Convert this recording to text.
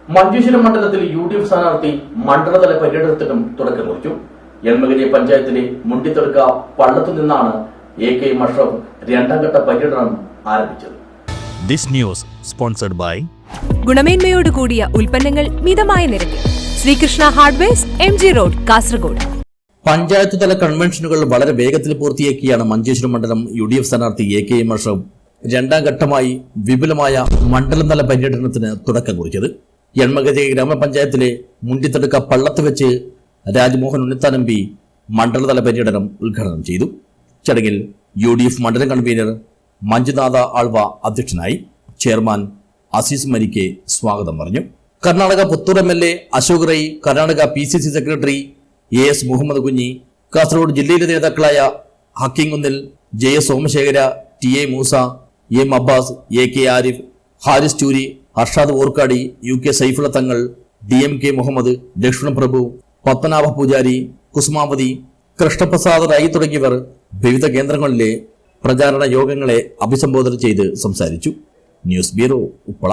മഞ്ചേശ്വരം മണ്ഡലത്തിൽ UDF സ്ഥാനാർത്ഥി മണ്ഡലതല പര്യടനത്തിനും തുടക്കം കുറിച്ചു. എൽമകരി പഞ്ചായത്തിലെ മുണ്ടിത്തെടുക്ക പള്ളത്തു നിന്നാണ് AK മഷ്റഫ് രണ്ടാം ഘട്ട പര്യടനം ആരംഭിച്ചത്. This news sponsored by ഗുണമേന്മയോട് കൂടിയ ഉൽപ്പന്നങ്ങൾ മിതമായ നിരക്കിൽ Sreekrishna hardwares MG road Kasaragod. Panchayat തല കൺവെൻഷനുകൾ വളരെ വേഗത്തിൽ പൂർത്തിയാക്കിയാണ് മഞ്ചേശ്വരം മണ്ഡലം UDF സ്ഥാനാർത്ഥി AK മഷ്റഫ് രണ്ടാം ഘട്ടമായി വിപുലമായ മണ്ഡലം തല പര്യടനത്തിന് തുടക്കം കുറിച്ചത്. എൽമകരി ഗ്രാമപഞ്ചായത്തിലെ മുണ്ടിത്തെടുക്ക പള്ളത്ത് വെച്ച് രാജ്മോഹൻ ഉണ്ണിത്താൻ MP മണ്ഡലതല പര്യടനം ഉദ്ഘാടനം ചെയ്തു. ചടങ്ങിൽ UDF മണ്ഡലം കൺവീനർ മഞ്ജുനാഥ ആൾവ അധ്യക്ഷനായി. ചെയർമാൻ അസീസ് മരിക്കെ സ്വാഗതം പറഞ്ഞു. Karnataka Puttur MLA Ashok Rai, Karnataka PCC secretary AS Muhammad Kunhi, Kasaragod ജില്ലയിലെ നേതാക്കളായ ഹക്കിംകുന്നിൽ, JS Somashekhara, TA Moosa, M Abbas, AK Arif, Haris Toori, Harshad Orkkady, UK Saifulla Thangal, DMK Muhammad, Lakshmana പ്രഭു, പത്മനാഭ പൂജാരി, കുസുമാവതി, കൃഷ്ണപ്രസാദ് റായി തുടങ്ങിയവർ വിവിധ കേന്ദ്രങ്ങളിലെ പ്രചാരണ യോഗങ്ങളെ അഭിസംബോധന ചെയ്ത് സംസാരിച്ചു. News bureau, Uppala.